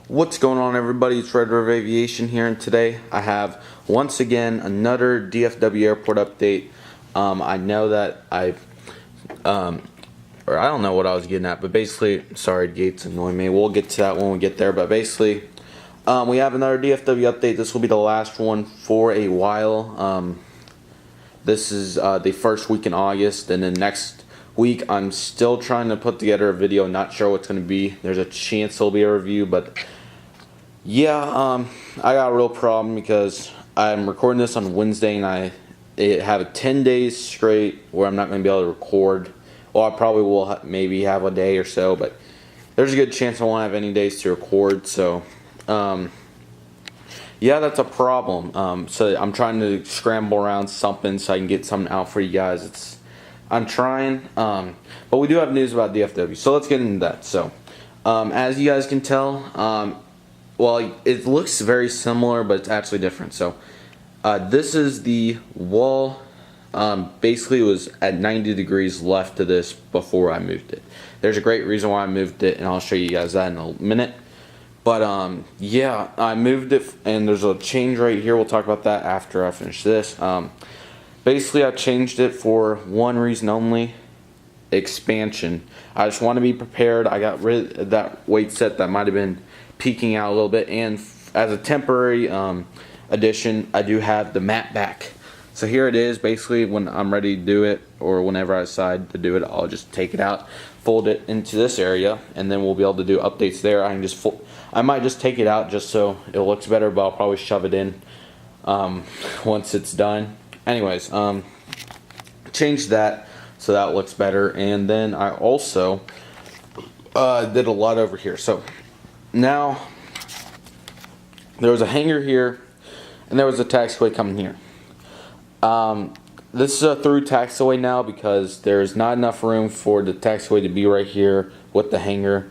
What's going on, everybody? It's Red River Aviation here, and today I have once again another DFW airport update. I know that or I don't know what I was getting at, but basically, sorry, gates annoy me. We'll get to that when we get there, but basically, we have another DFW update. This will be the last one for a while. This is the first week in August, and then next week I'm still trying to put together a video. Not sure what's going to be. There's a chance there'll be a review, but yeah, I got a real problem because I'm recording this on Wednesday, and I have 10 days straight where I'm not going to be able to record. Well, I probably will maybe have a day or so, but there's a good chance I won't have any days to record. So yeah, that's a problem. So I'm trying to scramble around something so I can get something out for you guys. I'm trying, but we do have news about DFW, so let's get into that. So as you guys can tell, well, it looks very similar, but it's actually different. So this is the wall. Basically, it was at 90 degrees left to this before I moved it. There's a great reason why I moved it, and I'll show you guys that in a minute. But yeah, I moved it, and there's a change right here. We'll talk about that after I finish this. Basically, I changed it for one reason only: expansion. I just want to be prepared. I got rid of that weight set that might have been peeking out a little bit, and as a temporary addition, I do have the mat back. So here it is. Basically, when I'm ready to do it, or whenever I decide to do it, I'll just take it out, fold it into this area, and then we'll be able to do updates there. I might just take it out just so it looks better, but I'll probably shove it in once it's done. Anyways, change that so that looks better, and then I also did a lot over here. So now there was a hangar here, and there was a taxiway coming here. This is a through taxiway now because there's not enough room for the taxiway to be right here with the hangar.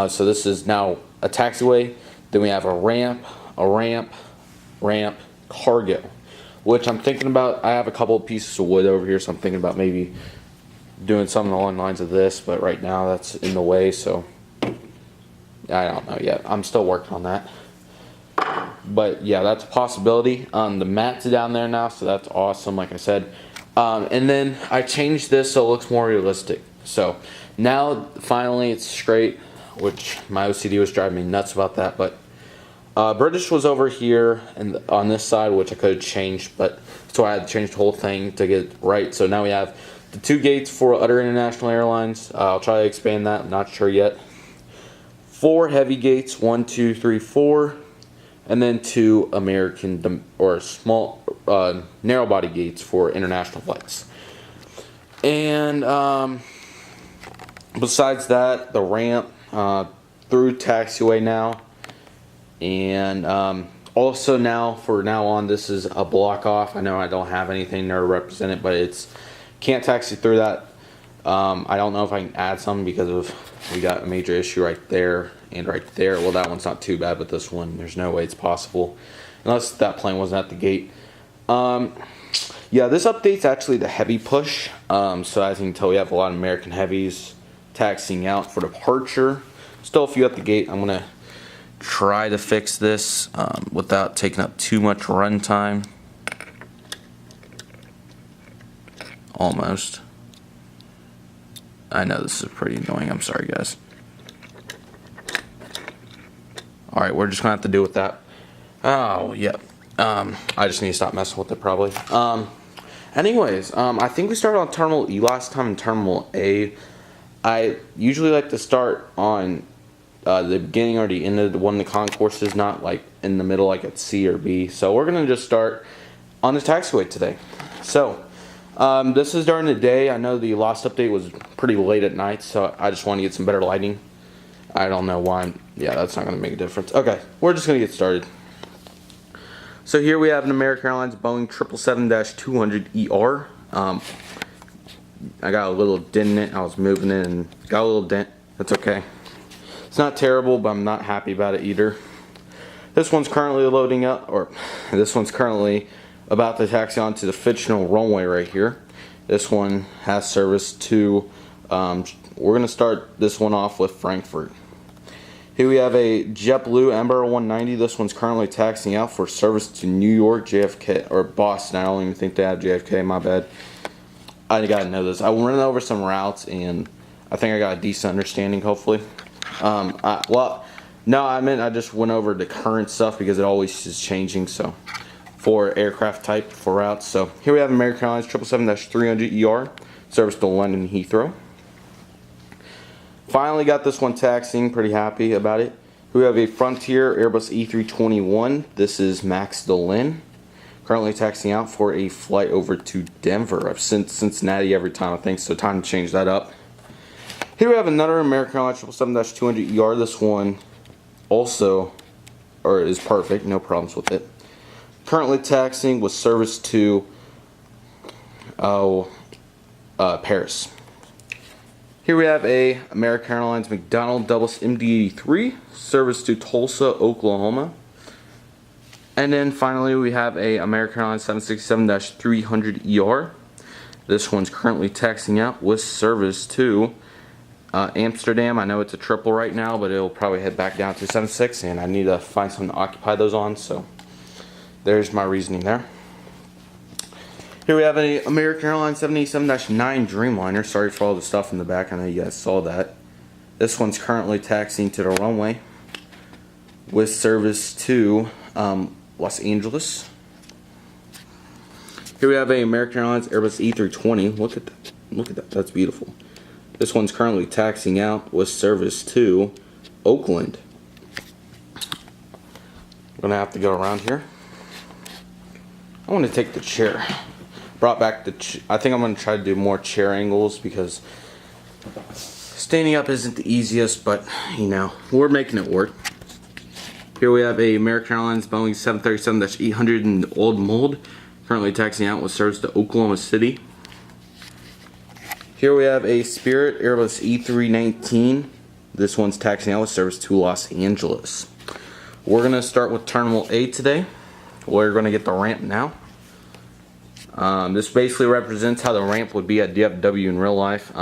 So this is now a taxiway. Then we have a ramp, cargo, which I'm thinking about. I have a couple of pieces of wood over here, so I'm thinking about maybe doing something along the lines of this, but right now that's in the way, so I don't know yet. I'm still working on that. But yeah, that's a possibility. The mat's down there now, so that's awesome, like I said. And then I changed this so it looks more realistic. So now finally it's straight, which my OCD was driving me nuts about that. But British was over here and on this side, which I could have changed, but so I had to change the whole thing to get it right. So now we have the 2 gates for other international airlines. I'll try to expand that. I'm not sure yet. 4 heavy gates, 1, 2, 3, 4. And then 2 American or small narrow body gates for international flights. And besides that, the ramp through taxiway now. And also now, for now on, this is a block off. I know I don't have anything there to represent it, but it's can't taxi through that. I don't know if I can add some because we got a major issue right there and right there. Well, that one's not too bad, but this one, there's no way it's possible unless that plane wasn't at the gate. Yeah, this update's actually the heavy push. So as you can tell, we have a lot of American heavies taxiing out for departure. Still a few at the gate. I'm gonna try to fix this without taking up too much run time. Almost. I know this is pretty annoying. I'm sorry, guys. Alright, we're just going to have to deal with that. Oh, yeah. I just need to stop messing with it, probably. Anyways, I think we started on Terminal E last time and Terminal A. I usually like to start on the beginning or the end of one of the concourses, not like in the middle like at C or B. So we're going to just start on the taxiway today. So this is during the day. I know the last update was pretty late at night, so I just want to get some better lighting. I don't know why. Yeah, that's not going to make a difference. Okay, we're just going to get started. So here we have an American Airlines Boeing 777-200ER. I got a little dent in it. I was moving it and got a little dent. That's okay. It's not terrible, but I'm not happy about it either. This one's currently loading up, or this one's currently about to taxi onto the fictional runway right here. This one has service to, we're going to start this one off with Frankfurt. Here we have a JetBlue Amber 190. This one's currently taxiing out for service to New York, JFK, or Boston. I don't even think they have JFK, my bad. I gotta know this. I went over some routes and I think I got a decent understanding, hopefully. No, I just went over the current stuff because it always is changing, so for aircraft type, for routes. So here we have American Airlines 777-300ER, service to London Heathrow. Finally got this one taxiing, pretty happy about it. We have a Frontier Airbus E321. This is Max DeLynn. Currently taxiing out for a flight over to Denver. I've sent Cincinnati every time, I think, so time to change that up. Here we have another American Airlines 777-200ER. This one also is perfect, no problems with it. Currently taxiing with service to Paris. Here we have a American Airlines Mcdonnell Douglas MD-83, service to Tulsa, Oklahoma. And then finally we have a American Airlines 767-300ER. This one's currently taxiing out with service to Amsterdam. I know it's a triple right now, but it'll probably head back down to 76, and I need to find something to occupy those on, so there's my reasoning there. Here we have an American Airlines 787-9 Dreamliner. Sorry for all the stuff in the back. I know you guys saw that. This one's currently taxiing to the runway with service to Los Angeles. Here we have a American Airlines Airbus E320. Look at that. Look at that. That's beautiful. This one's currently taxiing out with service to Oakland. I'm gonna have to go around here. I want to take the chair. Brought back the I think I'm going to try to do more chair angles because standing up isn't the easiest, but you know, we're making it work. Here we have a American Airlines Boeing 737-800 in old mold, currently taxiing out with service to Oklahoma City. Here we have a Spirit Airbus E319. This one's taxiing out with service to Los Angeles. We're going to start with Terminal A today. We're going to get the ramp now. This basically represents how the ramp would be at DFW in real life.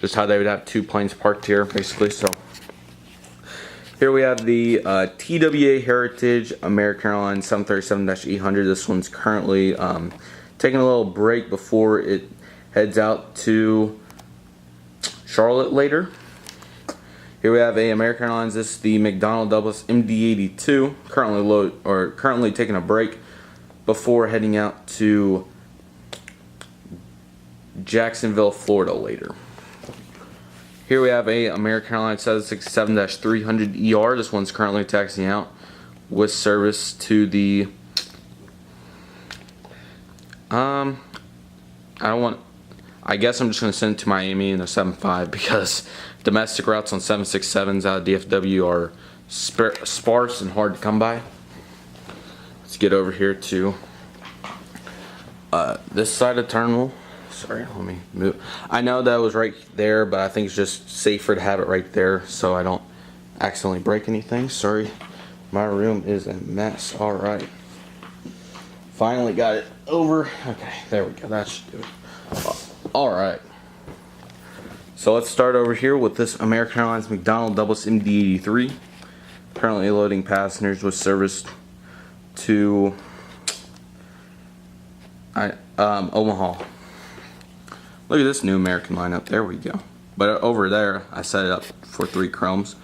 Just how they would have two planes parked here, basically. So here we have the TWA Heritage American Airlines 737-800. This one's currently taking a little break before it heads out to Charlotte later. Here we have a American Airlines. This is the Mcdonnell Douglas MD-82, currently taking a break before heading out to Jacksonville, Florida later. Here we have a American Airlines 767-300ER. This one's currently taxiing out with service to the I guess I'm just going to send it to Miami in a 7.5 because domestic routes on 767s out of DFW are sparse and hard to come by. Let's get over here to this side of the terminal. Sorry, let me move. I know that was right there, but I think it's just safer to have it right there so I don't accidentally break anything. Sorry, my room is a mess. Alright. Finally got it over. Okay, there we go. That should do it. Alright. So let's start over here with this American Airlines Mcdonnell Douglas MD-83. Currently loading passengers with service to Omaha. Look at this new American lineup. There we go. But over there, I set it up for 3 chromes.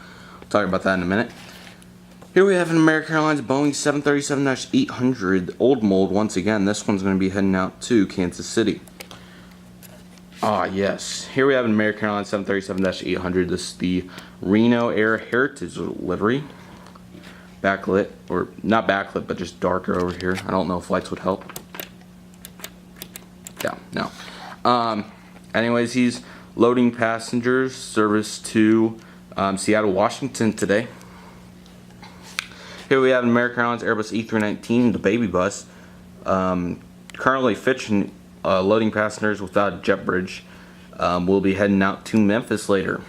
We'll talk about that in a minute. Here we have an American Airlines Boeing 737-800 old mold. Once again, this one's going to be heading out to Kansas City. Yes. Here we have an American Airlines 737-800. This is the Reno Air Heritage livery. Backlit, or not backlit, but just darker over here. I don't know if lights would help. Yeah, no. Anyways, he's loading passengers, service to Seattle, Washington today. Here we have an American Airlines Airbus E319, the baby bus. Currently fitching, loading passengers without a jet bridge. We'll be heading out to Memphis later.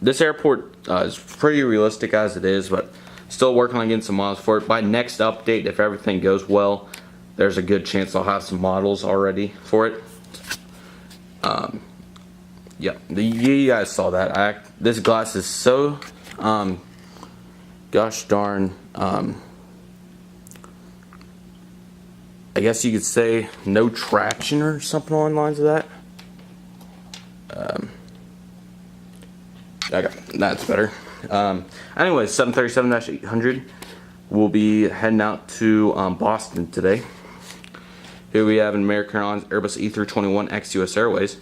This airport is pretty realistic as it is, but still working on getting some models for it. By next update, if everything goes well, there's a good chance I'll have some models already for it. Yep, you guys saw that. This glass is so, gosh darn, I guess you could say no traction or something along the lines of that. Okay, that's better. Anyways, 737-800 will be heading out to Boston today. Here we have an American Airlines Airbus A321 ex-US Airways,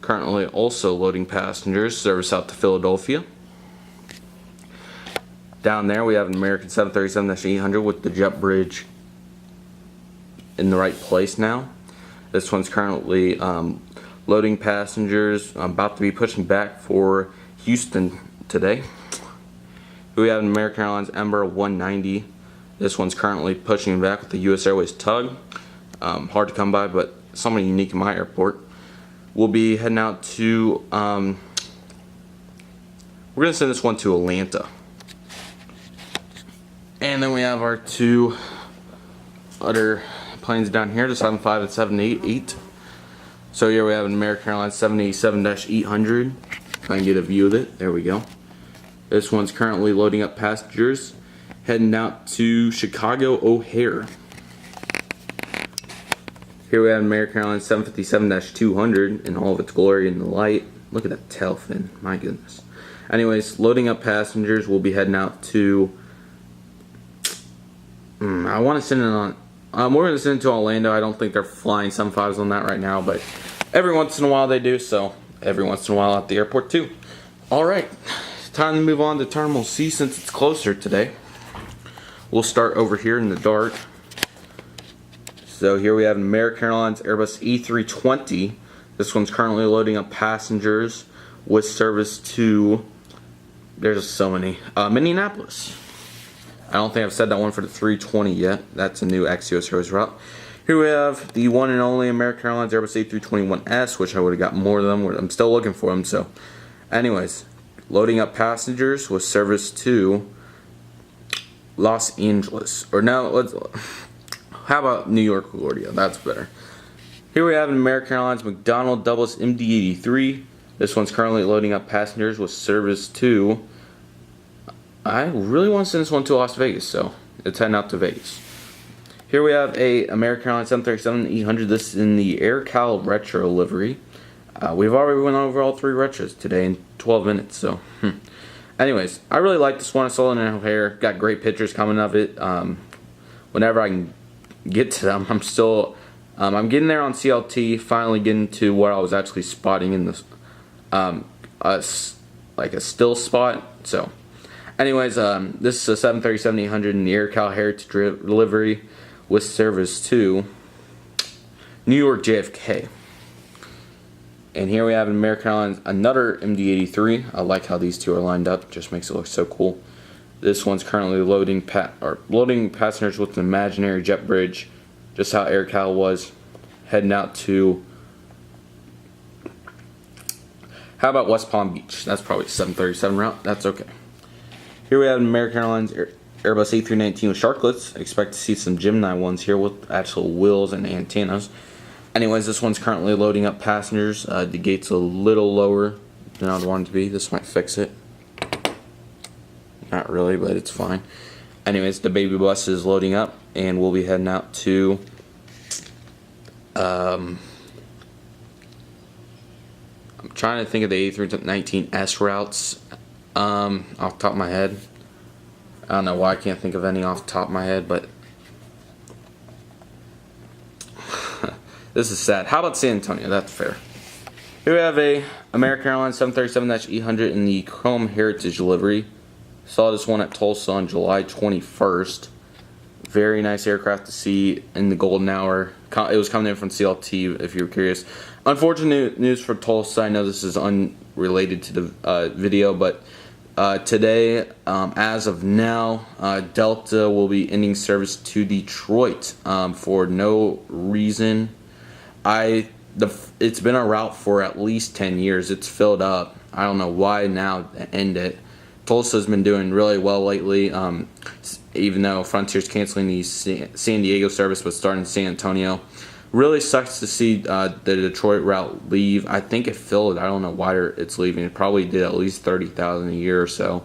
currently also loading passengers, service out to Philadelphia. Down there we have an American 737-800 with the jet bridge in the right place now. This one's currently loading passengers. I'm about to be pushing back for Houston today. Here we have an American Airlines Amber 190. This one's currently pushing back with the US Airways tug. Hard to come by, but somewhat unique in my airport. We'll be heading out to, we're going to send this one to Atlanta. And then we have our two other planes down here, the 75 and 788. So here we have an American Airlines 787-800. If I can get a view of it, there we go. This one's currently loading up passengers, heading out to Chicago O'Hare. Here we have American Airlines 757-200 in all of its glory in the light. Look at that tail fin, my goodness. Anyways, loading up passengers, we'll be heading out to, I want to send it on, we're going to send it to Orlando. I don't think they're flying 75s on that right now, but every once in a while they do, so every once in a while at the airport too. Alright, time to move on to Terminal C since it's closer today. We'll start over here in the dark. So here we have an American Airlines Airbus A320. This one's currently loading up passengers with service to, there's so many, Minneapolis. I don't think I've said that one for the 320 yet. That's a new ex-US Airways route. Here we have the one and only American Airlines Airbus A321S, which I would have got more of them. I'm still looking for them. So, anyways, loading up passengers with service to Los Angeles. Or now, how about New York LaGuardia? That's better. Here we have an American Airlines Mcdonnell Douglas MD-83. This one's currently loading up passengers with service to, I really want to send this one to Las Vegas, so it's heading out to Vegas. Here we have a American Airlines 737-800. This is in the AirCal Retro livery. We've already went over all three retros today in 12 minutes, so anyways, I really like this one. I saw it in O'Hare. Got great pictures coming of it. Whenever I can get to them, I'm getting there on CLT, finally getting to where I was actually spotting in this like a still spot. So anyways, this is a 737-800 in the AirCal Heritage delivery with service to New York JFK. And here we have an American Airlines, another MD-83. I like how these two are lined up, just makes it look so cool. This one's currently loading passengers with an imaginary jet bridge, just how AirCal was, heading out to, how about West Palm Beach? That's probably a 737 route. That's okay. Here we have an American Airlines Airbus A319 with Sharklets. I expect to see some Gemini ones here with actual wheels and antennas. Anyways, this one's currently loading up passengers. The gate's a little lower than I'd want it to be. This might fix it. Not really, but it's fine. Anyways, the baby bus is loading up, and we'll be heading out to I'm trying to think of the A319S routes off the top of my head. I don't know why I can't think of any off the top of my head, but this is sad. How about San Antonio? That's fair. Here we have a American Airlines 737-800 in the Chrome Heritage livery. Saw this one at Tulsa on July 21st. Very nice aircraft to see in the golden hour. It was coming in from CLT, if you're curious. Unfortunate news for Tulsa. I know this is unrelated to the video, but today, as of now, Delta will be ending service to Detroit for no reason. It's been a route for at least 10 years. It's filled up. I don't know why now to end it. Tulsa's been doing really well lately, even though Frontier's canceling the San Diego service but starting San Antonio. Really sucks to see the Detroit route leave. I think it filled. I don't know why it's leaving. It probably did at least 30,000 a year or so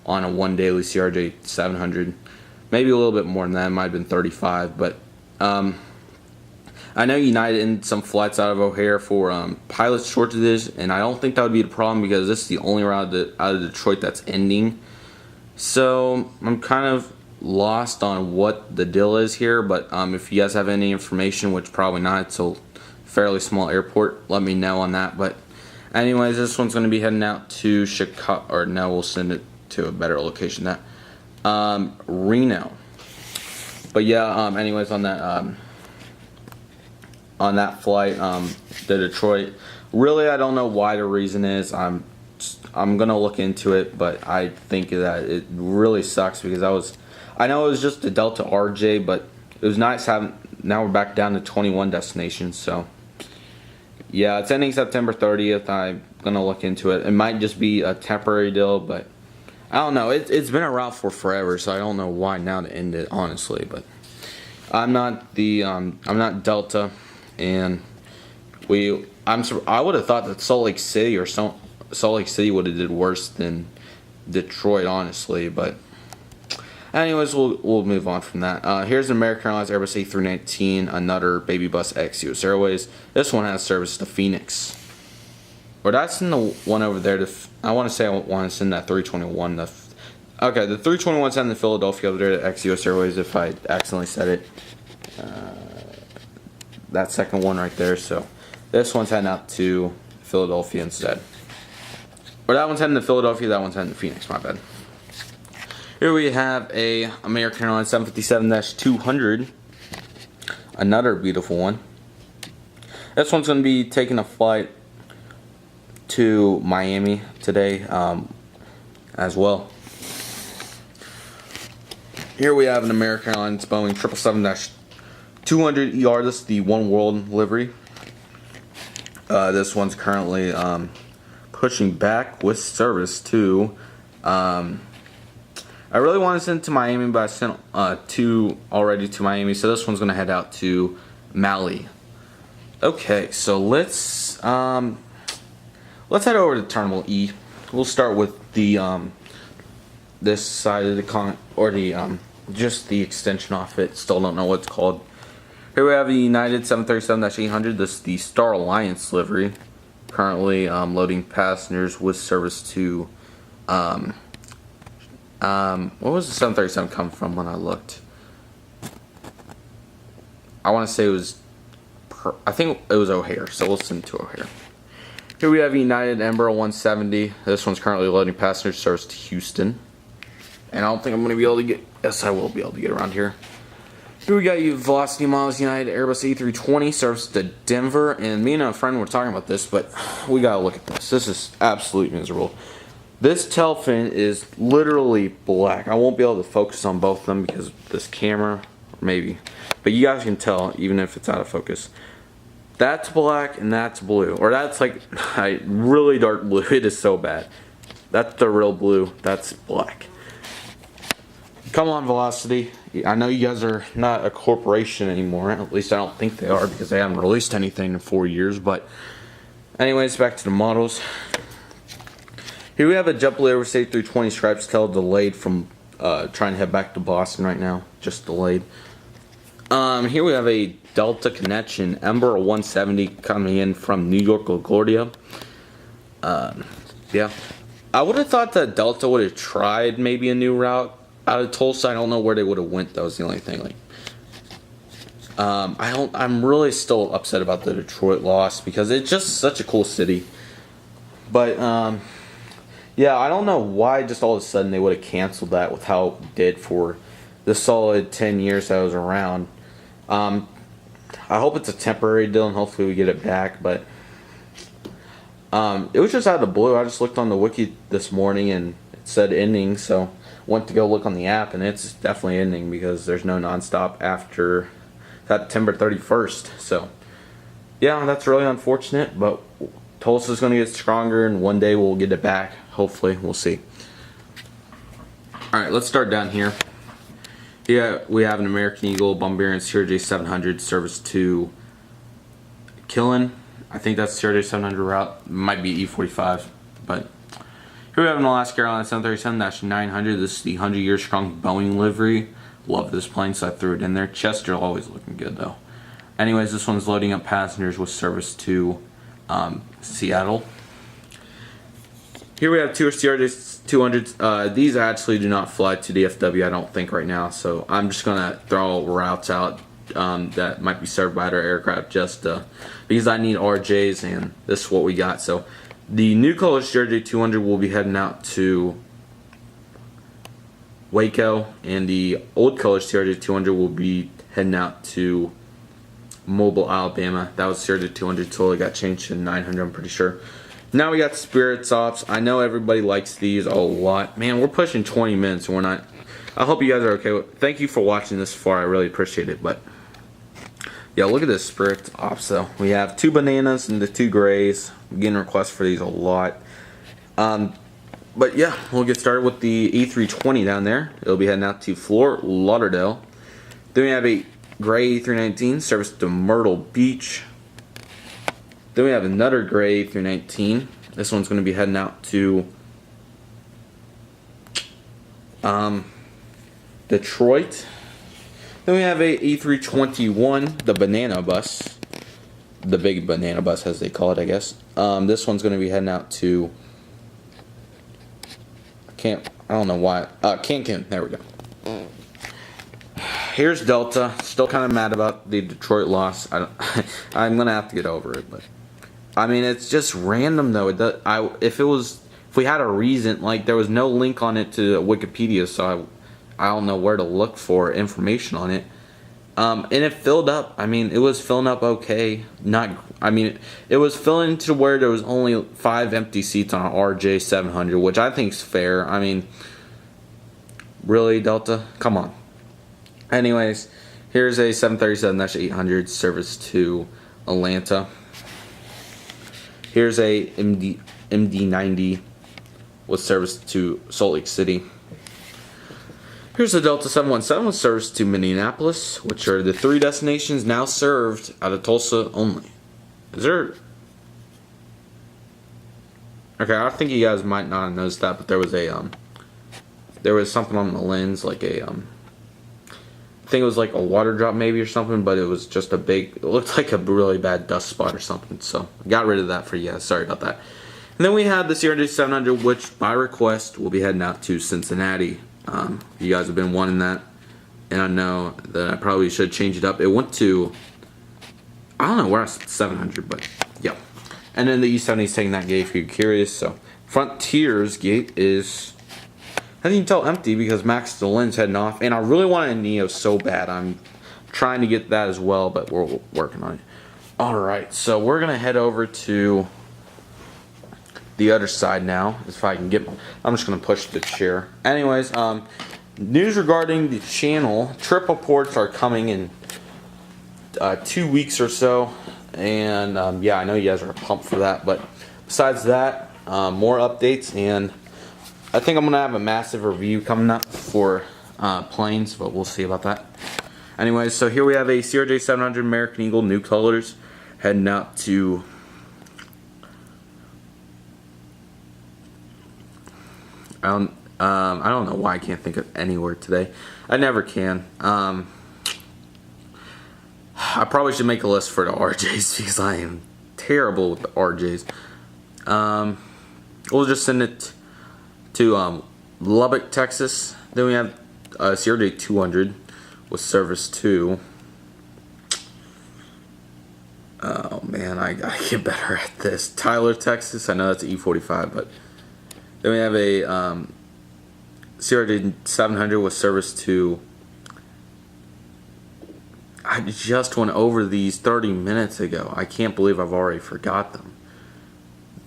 on a one daily CRJ 700. Maybe a little bit more than that. It might have been 35. But I know United ended some flights out of O'Hare for pilot shortages, and I don't think that would be the problem because this is the only route out of Detroit that's ending. So I'm kind of lost on what the deal is here, but if you guys have any information, which probably not, it's a fairly small airport, let me know on that. But anyways, this one's going to be heading out to Chicago, or no, we'll send it to a better location, that Reno. But yeah, anyways, on that flight, the Detroit, really I don't know why the reason is. I'm gonna look into it, but I think that it really sucks because I know it was just a Delta RJ, but it was nice having. Now we're back down to 21 destinations. So yeah, it's ending September 30th. I'm gonna look into it. It might just be a temporary deal, but I don't know. It's been a route for forever, so I don't know why now to end it, honestly. But I'm not Delta, and I would have thought that Salt Lake City would have did worse than Detroit, honestly. But anyways, we'll move on from that. Here's an American Airlines Airbus A319, another baby bus ex-US Airways. This one has service to Phoenix. Or that's in the one over there. I want to say I want to send that 321. Okay, the 321 sent to Philadelphia over there to ex-US Airways. If I accidentally said it, that second one right there. So this one's heading out to Philadelphia instead. Or that one's heading to Philadelphia. That one's heading to Phoenix. My bad. Here we have a American Airlines 757-200. Another beautiful one. This one's going to be taking a flight to Miami today as well. Here we have an American Airlines Boeing 777-200ER. This is the One World livery. This one's currently pushing back with service to I really want to send it to Miami, but I sent two already to Miami, so this one's going to head out to Maui. Okay, so let's head over to Terminal E. We'll start with the this side of the just the extension off it. Still don't know what it's called. Here we have the United 737-800. This is the Star Alliance livery. Currently loading passengers with service to what was the 737 come from when I looked? I want to say it was I think it was O'Hare, so we'll send it to O'Hare. Here we have United Amber 170. This one's currently loading passenger service to Houston. And I don't think I'm going to be able to get... Yes, I will be able to get around here. Here we got you Velocity Miles United Airbus A320 service to Denver. And me and a friend were talking about this, but we got to look at this. This is absolutely miserable. This tail fin is literally black. I won't be able to focus on both of them because of this camera, maybe. But you guys can tell, even if it's out of focus. That's black and that's blue. Or that's like really dark blue. It is so bad. That's the real blue. That's black. Come on, Velocity. I know you guys are not a corporation anymore. At least I don't think they are because they haven't released anything in 4 years. But anyways, back to the models. Here we have a Jetblue Amber 320 Stripes tail delayed from trying to head back to Boston right now. Just delayed. Here we have a Delta Connection Ember 170 coming in from New York LaGuardia. Yeah. I would have thought that Delta would have tried maybe a new route out of Tulsa. I don't know where they would have went. That was the only thing. I'm really still upset about the Detroit loss because it's just such a cool city. But yeah, I don't know why just all of a sudden they would have canceled that with how it did for the solid 10 years that I was around. I hope it's a temporary deal and hopefully we get it back. But it was just out of the blue. I just looked on the wiki this morning and it said ending, so went to go look on the app and it's definitely ending because there's no nonstop after September 31st. So yeah, that's really unfortunate, but Tulsa's going to get stronger and one day we'll get it back. Hopefully, we'll see. Alright, let's start down here. Here we have an American Eagle Bombardier CRJ 700 service to killing. I think that's CRJ 700 route. Might be E45, but here we have an Alaska Airlines 737-900. This is the 100-year strong Boeing livery. Love this plane, so I threw it in there. Chester always looking good though. Anyways, this one's loading up passengers with service to Seattle. Here we have two CRJ 200s. These actually do not fly to DFW, I don't think, right now. So I'm just gonna throw routes out that might be served by other aircraft just because I need RJs, and this is what we got. So the new color CRJ 200 will be heading out to Waco, and the old color CRJ 200 will be heading out to Mobile, Alabama. That was CRJ 200 till it got changed to 900, I'm pretty sure. Now we got Spirits Ops. I know everybody likes these a lot. Man, we're pushing 20 minutes and we're not. I hope you guys are okay. Thank you for watching this far. I really appreciate it. But yeah, look at this Spirits Ops though. We have 2 bananas and the 2 grays. I'm getting requests for these a lot. But yeah, we'll get started with the E320 down there. It'll be heading out to Fort Lauderdale. Then we have a gray E319 service to Myrtle Beach. Then we have another gray E319. This one's going to be heading out to Detroit. Then we have a E321, the banana bus. The big banana bus, as they call it, I guess. This one's going to be heading out to I don't know why. Cancun. There we go. Here's Delta. Still kind of mad about the Detroit loss. I'm gonna have to get over it, but I mean, it's just random though. If we had a reason, like there was no link on it to Wikipedia, so I don't know where to look for information on it. And it filled up. I mean, it was filling up okay. It was filling to where there was only 5 empty seats on an RJ 700, which I think is fair. I mean, really, Delta? Come on. Anyways, here's a 737-800 service to Atlanta. Here's a MD-90 with service to Salt Lake City. Here's a Delta 717 with service to Minneapolis, which are the 3 destinations now served out of Tulsa only. Is there... Okay, I think you guys might not have noticed that, but there was something on the lens, like a I think it was like a water drop maybe or something, but it was just it looked like a really bad dust spot or something, so I got rid of that for you guys. Sorry about that. And then we have the CRJ 700, which by request will be heading out to Cincinnati. You guys have been wanting that, and I know that I probably should change it up. It went to, I don't know where I said 700, but yeah. And then the E70 is taking that gate if you're curious. So Frontier's gate is, as you can tell, empty because Max DeLin's heading off, and I really want a Neo so bad. I'm trying to get that as well, but we're working on it. All right, so we're gonna head over to the other side now. If I can get, I'm just gonna push the chair. Anyways, news regarding the channel. Trip reports are coming in 2 weeks or so, and yeah, I know you guys are pumped for that. But besides that, more updates, and I think I'm gonna have a massive review coming up for planes, but we'll see about that. Anyways, so here we have a CRJ 700 American Eagle, new colors, heading out to I don't know why I can't think of any word today. I never can. I probably should make a list for the RJs because I am terrible with the RJs. We'll just send it to Lubbock, Texas. Then we have CRJ 200 with service to. Oh man, I gotta get better at this. Tyler, Texas. I know that's an E45, but then we have a CRJ 700 with service to. I just went over these 30 minutes ago. I can't believe I've already forgot them.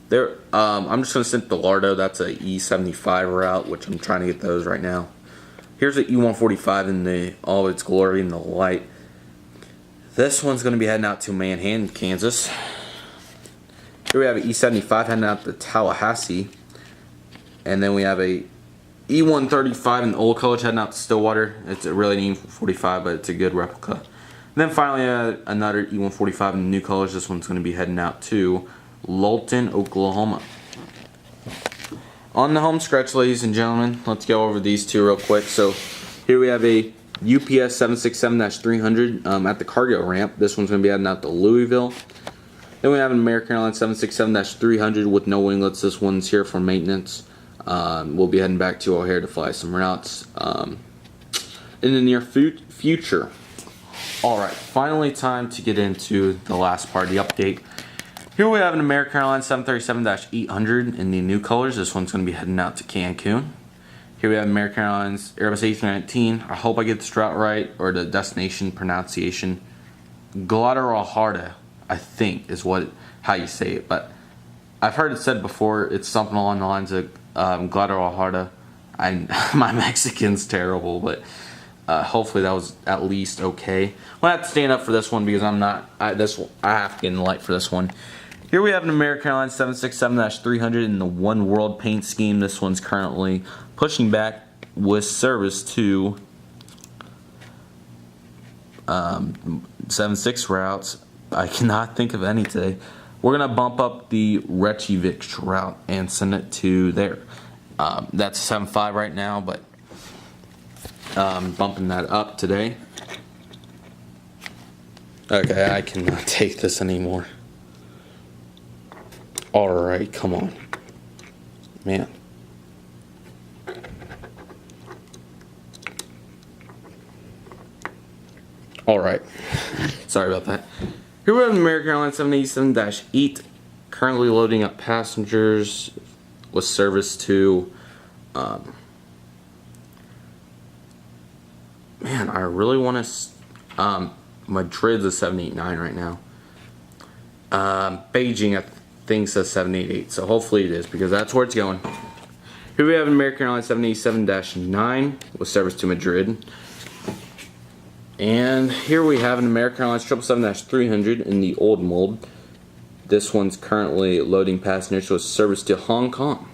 There, I'm just gonna send the Lardo. That's a E75 route, which I'm trying to get those right now. Here's an E145 in all its glory in the light. This one's gonna be heading out to Manhattan, Kansas. Here we have an E75 heading out to Tallahassee, and then we have a E135 in the old college heading out to Stillwater. It's a really an E45, but it's a good replica. then finally, another E145 in the new colors. This one's going to be heading out to Lawton, Oklahoma. On the home stretch, ladies and gentlemen, let's go over these two real quick. So here we have a UPS 767-300 at the cargo ramp. This one's going to be heading out to Louisville. Then we have an American Airlines 767-300 with no winglets. This one's here for maintenance. We'll be heading back to O'Hare to fly some routes in the near future. Alright, finally time to get into the last part of the update. Here we have an American Airlines 737-800 in the new colors. This one's going to be heading out to Cancun. Here we have American Airlines Airbus A319. I hope I get this route right, or the destination pronunciation. Guadalajara, I think, is how you say it. But I've heard it said before. It's something along the lines of Guadalajara. My Mexican's terrible, but hopefully that was at least okay. Well, I have to stand up for this one because I have to get in the light for this one. Here we have an American Airlines 767-300 in the One World paint scheme. This one's currently pushing back with service to 76 routes. I cannot think of any today. We're going to bump up the Reykjavik route and send it to there. That's 75 right now, but bumping that up today. Okay, I cannot take this anymore. Alright, come on. Man. Alright. Sorry about that. Here we have American Airlines 787-8 currently loading up passengers with service to man, I really want to Madrid's a 789 right now. Beijing I think says 788, so hopefully it is because that's where it's going. Here we have an American Airlines 787-9 with service to Madrid. And here we have an American Airlines 777-300 in the old mold. This one's currently loading passengers with service to Hong Kong.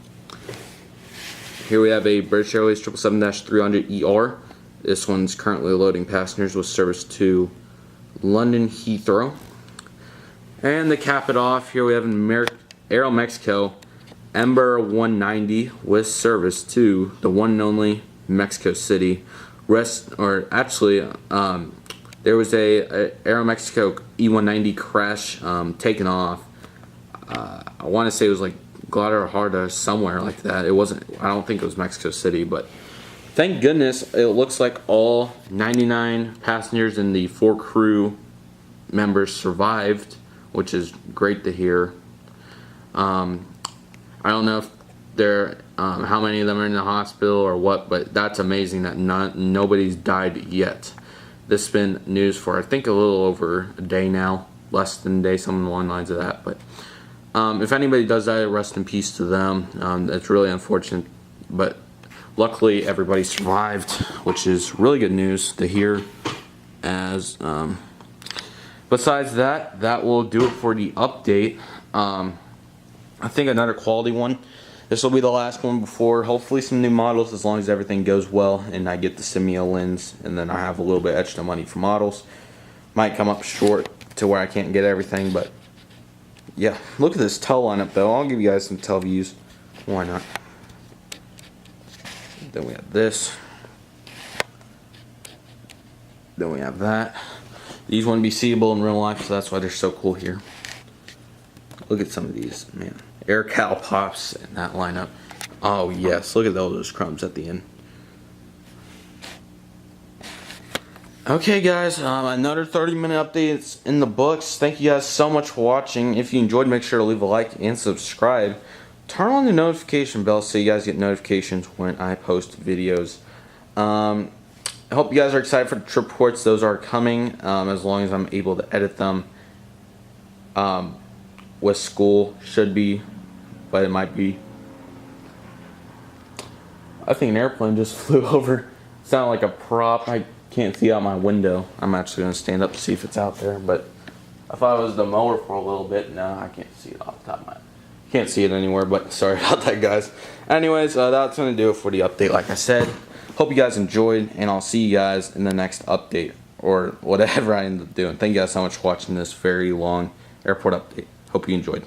Here we have a British Airways 777-300ER. This one's currently loading passengers with service to London Heathrow. And to cap it off, here we have an Aero Mexico Amber 190 with service to the one and only Mexico City. There was a Aero Mexico E190 crash taken off. I want to say it was like Guadalajara, somewhere like that. It wasn't. I don't think it was Mexico City, but thank goodness it looks like all 99 passengers and the 4 crew members survived, which is great to hear. I don't know if how many of them are in the hospital or what, but that's amazing that nobody's died yet. This has been news for I think a little over a day now, less than a day, something along the lines of that. But if anybody does die, rest in peace to them. That's really unfortunate, but luckily everybody survived, which is really good news to hear. As besides that, that will do it for the update. I think another quality one. This will be the last one before hopefully some new models, as long as everything goes well and I get the Simeo lens, and then I have a little bit extra money for models. Might come up short to where I can't get everything, but yeah. Look at this tail lineup though. I'll give you guys some tail views. Why not? Then we have this. Then we have that. These wouldn't be seeable in real life, so that's why they're so cool here. Look at some of these, man. Air Cal pops in that lineup. Oh yes, look at all those crumbs at the end. Okay guys, another 30-minute update is in the books. Thank you guys so much for watching. If you enjoyed, make sure to leave a like and subscribe. Turn on the notification bell so you guys get notifications when I post videos. I hope you guys are excited for the trip reports. Those are coming as long as I'm able to edit them. With school, should be, but it might be. I think an airplane just flew over. It sounded like a prop. I can't see out my window. I'm actually going to stand up to see if it's out there, but I thought it was the mower for a little bit. No, I can't see it off the top of my head. Can't see it anywhere, but sorry about that, guys. Anyways, that's going to do it for the update, like I said. Hope you guys enjoyed, and I'll see you guys in the next update. or whatever I end up doing. Thank you guys so much for watching this very long airport update. Hope you enjoyed.